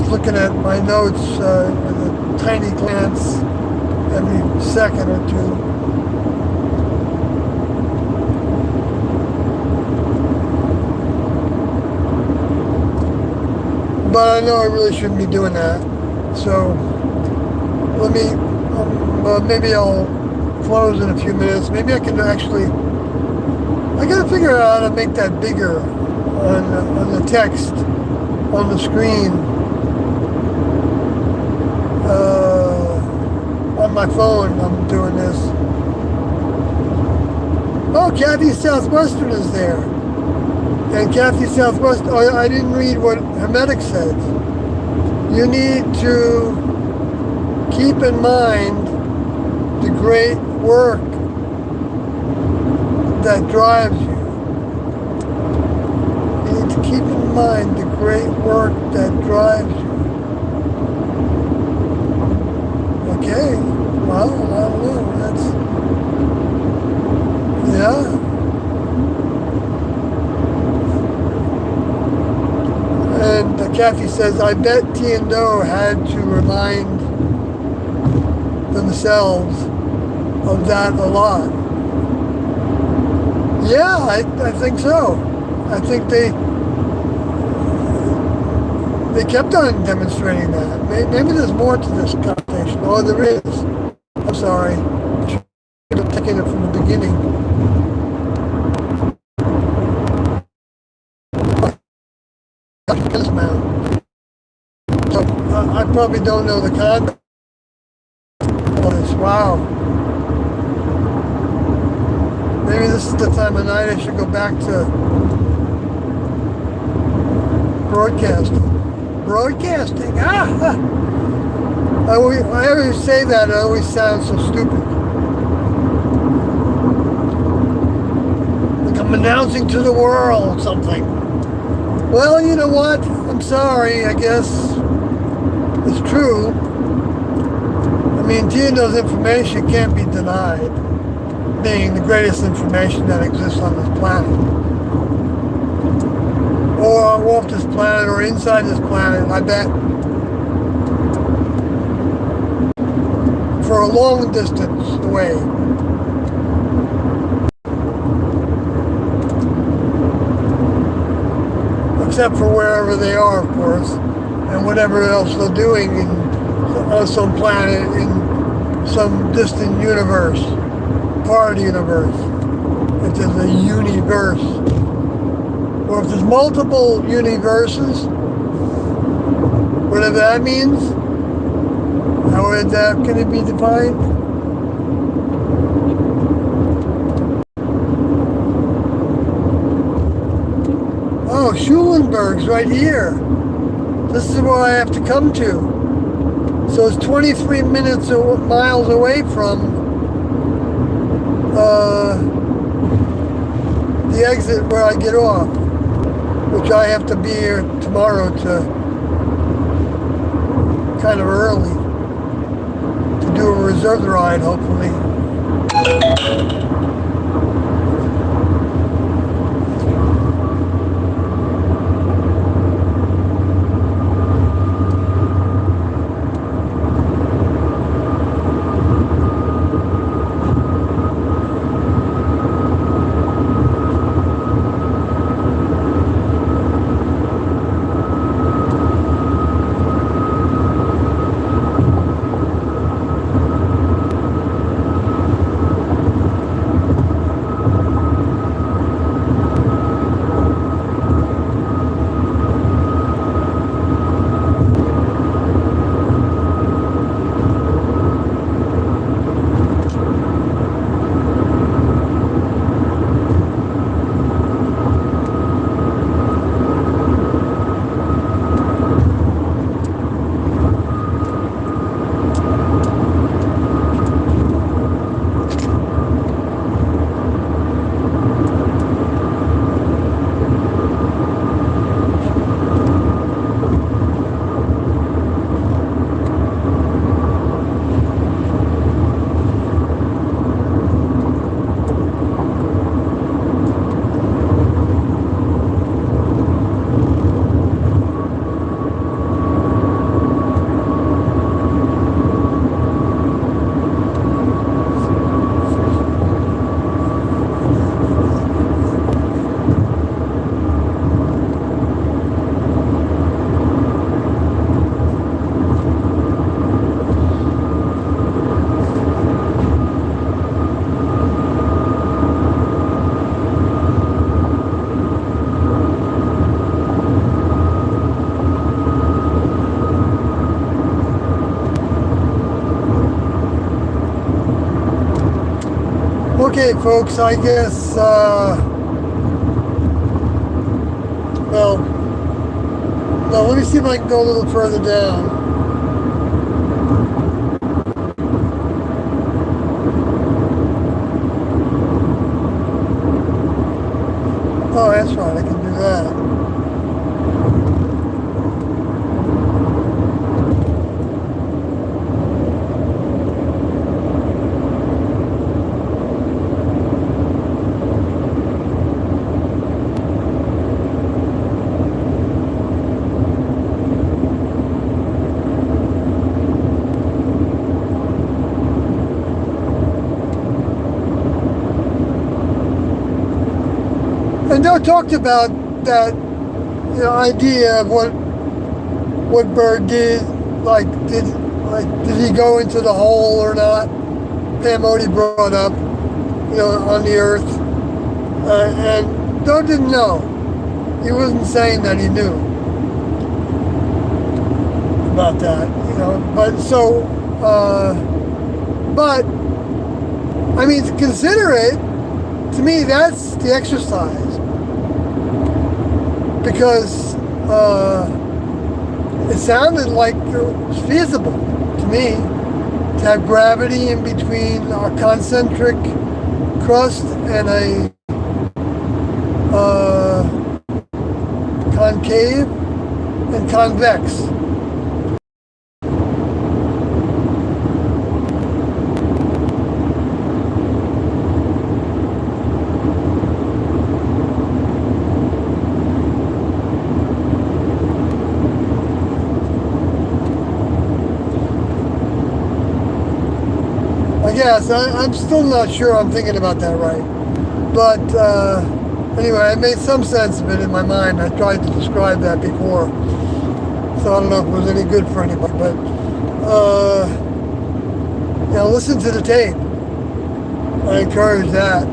looking at my notes with a tiny glance every second or two. But I know I really shouldn't be doing that. So let me, maybe I'll close in a few minutes. Maybe I can actually, I gotta figure out how to make that bigger on the text on the screen on my phone. I'm doing this. Oh, Kathy Southwestern is there. And Kathy Southwestern, oh, I didn't read what Hermetic says. You need to keep in mind the great work that drives you. You need to keep in mind the great work that drives you. Okay, well, I don't know, that's, yeah. And Kathy says, I bet T&O had to remind themselves of that a lot. Yeah, I think so. I think they kept on demonstrating that. Maybe there's more to this conversation. Oh, there is. I'm sorry. I should have taken it from the beginning. So I probably don't know the context of this. Wow. Maybe this is the time of night I should go back to broadcasting. Broadcasting. Ah! I always say that. It always sounds so stupid. Like I'm announcing to the world something. Well, you know what? I'm sorry. I guess it's true. I mean, T&O's information can't be denied, being the greatest information that exists on this planet. Or off this planet, or inside this planet, I bet. For a long distance away. Except for wherever they are, of course, and whatever else they're doing on some planet in some distant universe, part of the universe. If there's a universe. Or if there's multiple universes, whatever that means, how can it be defined? Oh, Schulenburg's right here. This is where I have to come to. So it's 23 miles away from the exit where I get off, which I have to be here tomorrow to kind of early to do a reserve ride, hopefully. Okay, folks, I guess, well, no, let me see if I can go a little further down. Oh, that's right, I can do that. And Joe talked about that, idea of what Bird did, did he go into the hole or not? Pam Odie brought up, on the Earth, and Joe didn't know. He wasn't saying that he knew about that, but I mean, to consider it, to me, that's the exercise. Because it sounded like it was feasible to me to have gravity in between a concentric crust and a concave and convex. Yes, I'm still not sure I'm thinking about that right. But anyway, I made some sense of it in my mind. I tried to describe that before. So I don't know if it was any good for anybody. But, listen to the tape. I encourage that.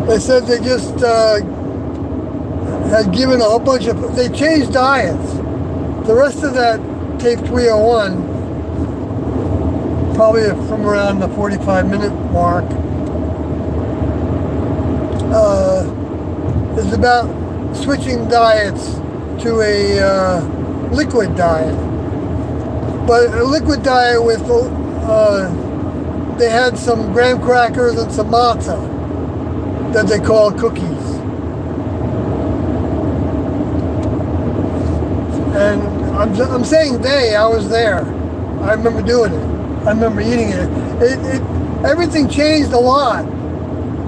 They said they just had given a whole bunch of, they changed diets. The rest of that tape 301, probably from around the 45-minute mark, is about switching diets to a liquid diet. But a liquid diet with, they had some graham crackers and some matzah that they call cookies. And I'm saying they, I was there. I remember doing it. I remember eating it. Everything changed a lot.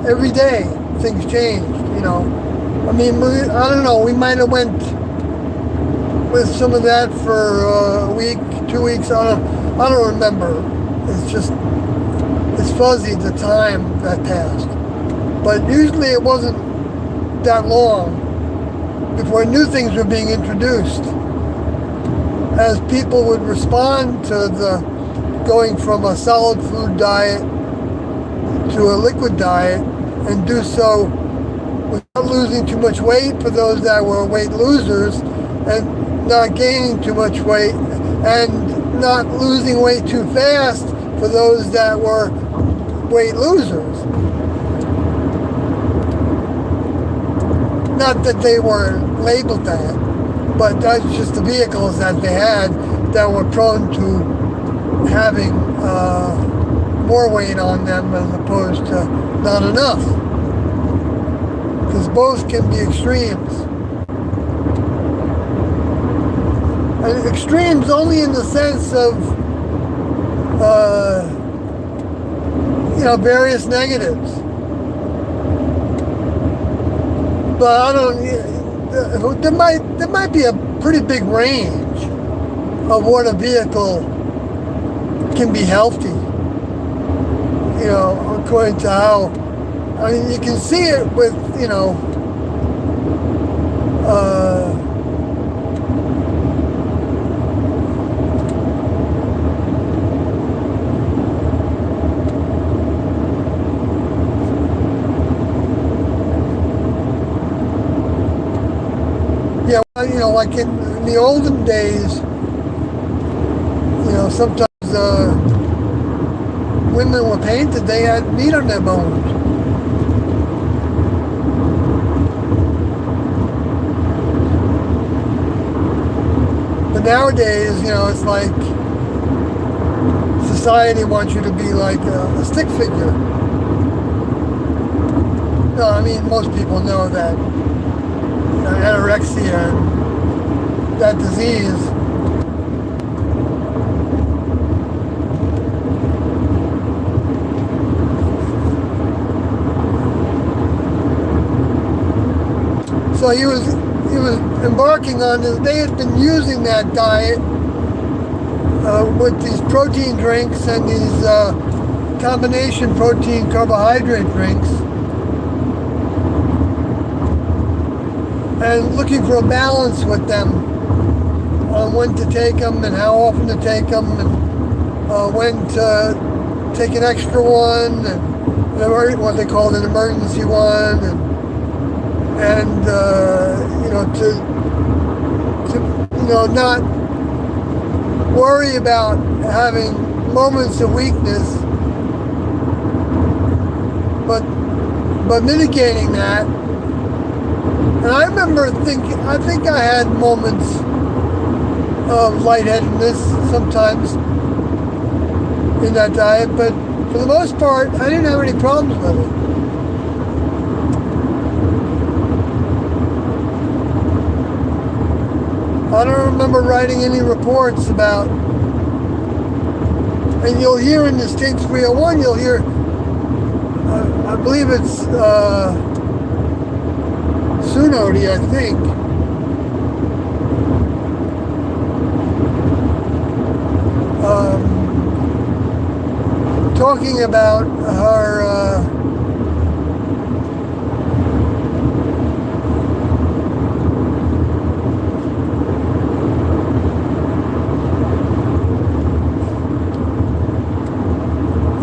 Every day things changed, I mean, I don't know, we might have went with some of that for a week, 2 weeks, I don't remember. It's fuzzy, the time that passed. But usually it wasn't that long before new things were being introduced. As people would respond to the going from a solid food diet to a liquid diet and do so without losing too much weight for those that were weight losers and not gaining too much weight and not losing weight too fast for those that were weight losers. Not that they were labeled that, but that's just the vehicles that they had that were prone to having more weight on them as opposed to not enough. Because both can be extremes. And extremes only in the sense of, various negatives. But I don't. There might be a pretty big range of what a vehicle can be healthy. According to how I mean, you can see it with, uh, yeah, like in the olden days, sometimes women were painted, they had meat on their bones. But nowadays, it's like society wants you to be like a stick figure. No, I mean, most people know that anorexia and that disease so he was embarking on this. They had been using that diet with these protein drinks and these combination protein carbohydrate drinks, and looking for a balance with them on when to take them and how often to take them, and when to take an extra one, and what they called an emergency one, and to not worry about having moments of weakness, but mitigating that. And I remember I think I had moments of lightheadedness sometimes in that diet, but for the most part, I didn't have any problems with it. I don't remember writing any reports about, and you'll hear in the State 301, you'll hear, I believe it's Sunodi, I think, talking about her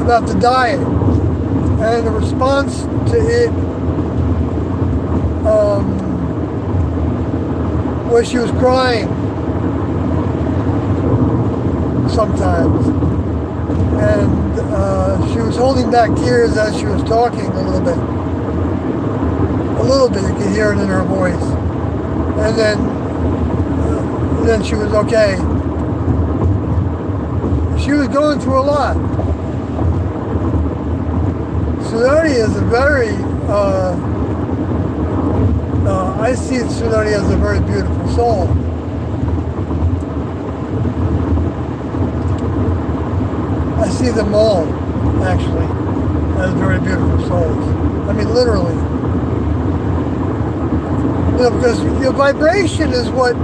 about the diet and the response to it, where she was crying sometimes, and she was holding back tears as she was talking a little bit. You could hear it in her voice, and then she was okay. She was going through a lot. Sunodi is a very, I see Sunodi as a very beautiful soul. I see them all, actually, as very beautiful souls. I mean, literally. Because your vibration is what,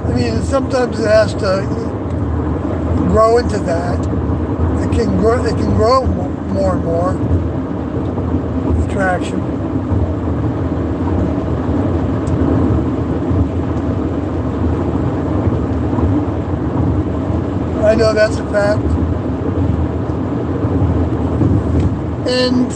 I mean, sometimes it has to grow into that. It can grow more and more attraction. I know that's a fact. And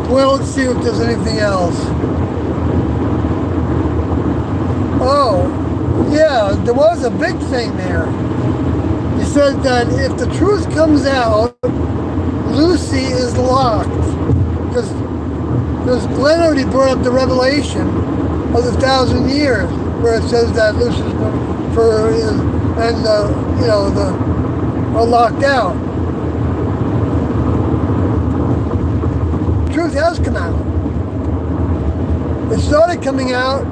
well, let's see if there's anything else. Oh, yeah, there was a big thing there. He said that if the truth comes out, Lucy is locked. Because Glenn already brought up the revelation of the 1,000 years, where it says that Lucifer are locked out. Truth has come out. It started coming out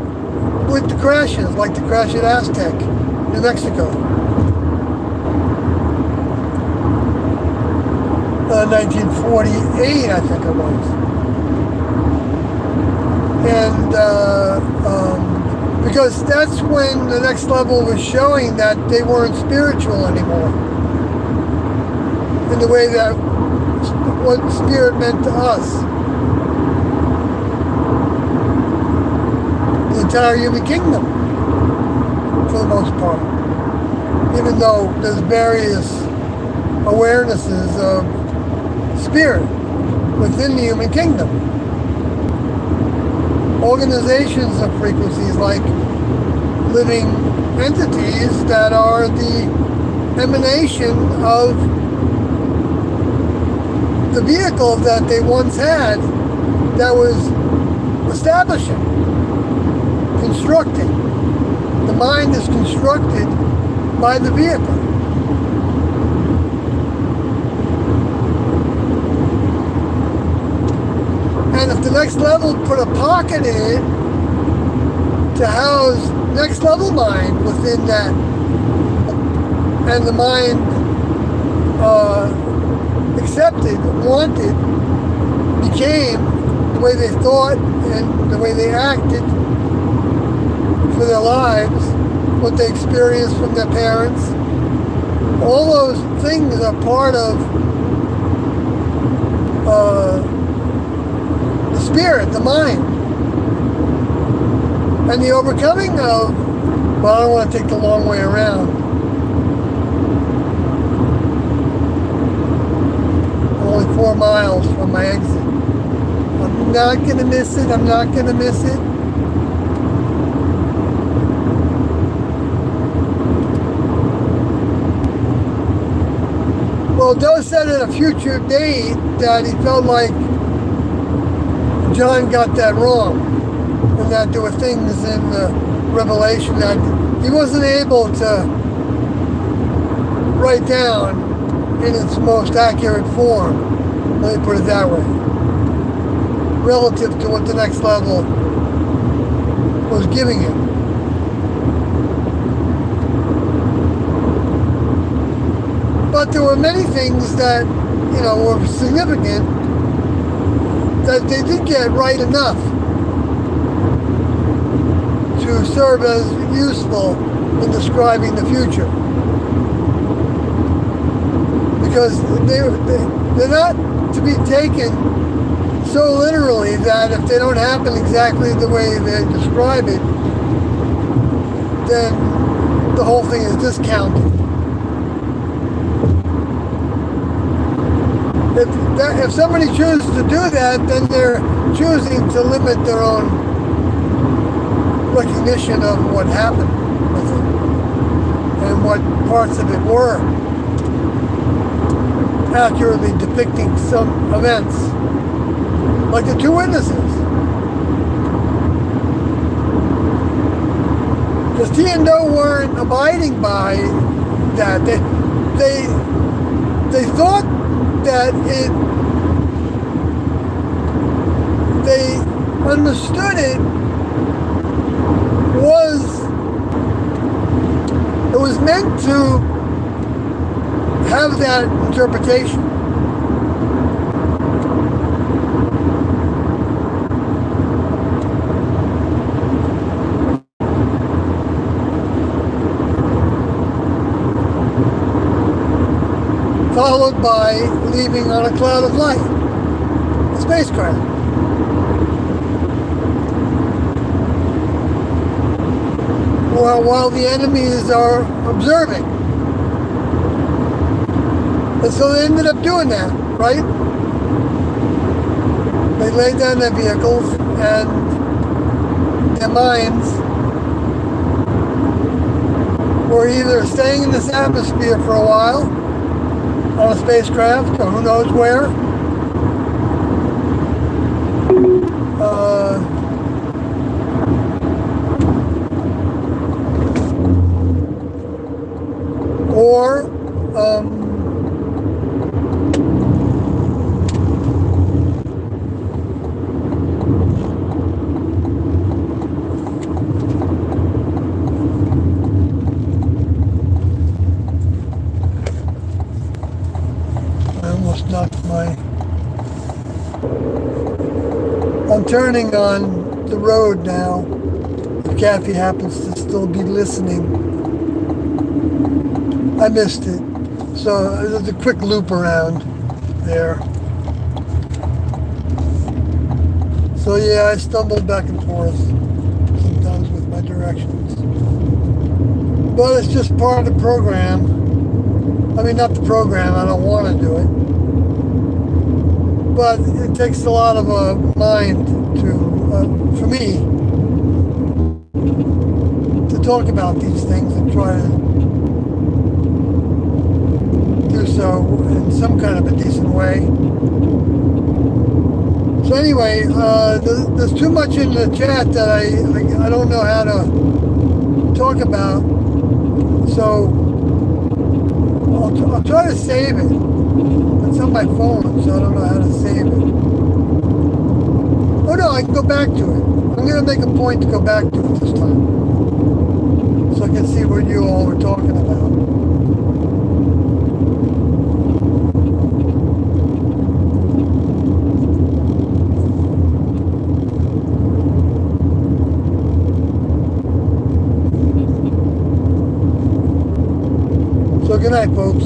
with the crashes, like the crash at Aztec. New Mexico. 1948, I think it was. And because that's when the Next Level was showing that they weren't spiritual anymore. In the way that what spirit meant to us. The entire human kingdom, for the most part. Even though there's various awarenesses of spirit within the human kingdom. Organizations of frequencies like living entities that are the emanation of the vehicle that they once had that was establishing, constructing. The mind is constructed by the vehicle. And if the Next Level put a pocket in it to house Next Level mind within that, and the mind accepted, wanted, became the way they thought and the way they acted for their lives, what they experienced from their parents, all those things are part of the spirit, the mind, and the overcoming of, well, I don't want to take the long way around. I'm only 4 miles from my exit. I'm not going to miss it. I'm not going to miss it. Well, Doe said at a future date that he felt like John got that wrong, and that there were things in the Revelation that he wasn't able to write down in its most accurate form. Let me put it that way. Relative to what the Next Level was giving him. But there were many things that, you know, were significant that they did get right enough to serve as useful in describing the future. Because they're not to be taken so literally that if they don't happen exactly the way they describe it, then the whole thing is discounted. If somebody chooses to do that, then they're choosing to limit their own recognition of what happened with it and what parts of it were accurately depicting some events, like the two witnesses. Because T and Doe weren't abiding by that. They thought that they understood it was meant to have that interpretation. Followed by leaving on a cloud of light, a spacecraft. While the enemies are observing. And so they ended up doing that, right? They laid down their vehicles and their minds were either staying in this atmosphere for a while on a spacecraft, or who knows where. Or I'm turning on the road now. If Kathy happens to still be listening. I missed it. So there's a quick loop around there. So yeah, I stumbled back and forth sometimes with my directions. But it's just part of the program. I mean, not the program, I don't want to do it. But it takes a lot of mind for me to talk about these things and try to do so in some kind of a decent way. So anyway, there's too much in the chat that I don't know how to talk about. So I'll try to save it. It's on my phone, so I don't know how to save it. Oh no, I can go back to it. I'm going to make a point to go back to it this time, so I can see what you all were talking about. So good night, folks.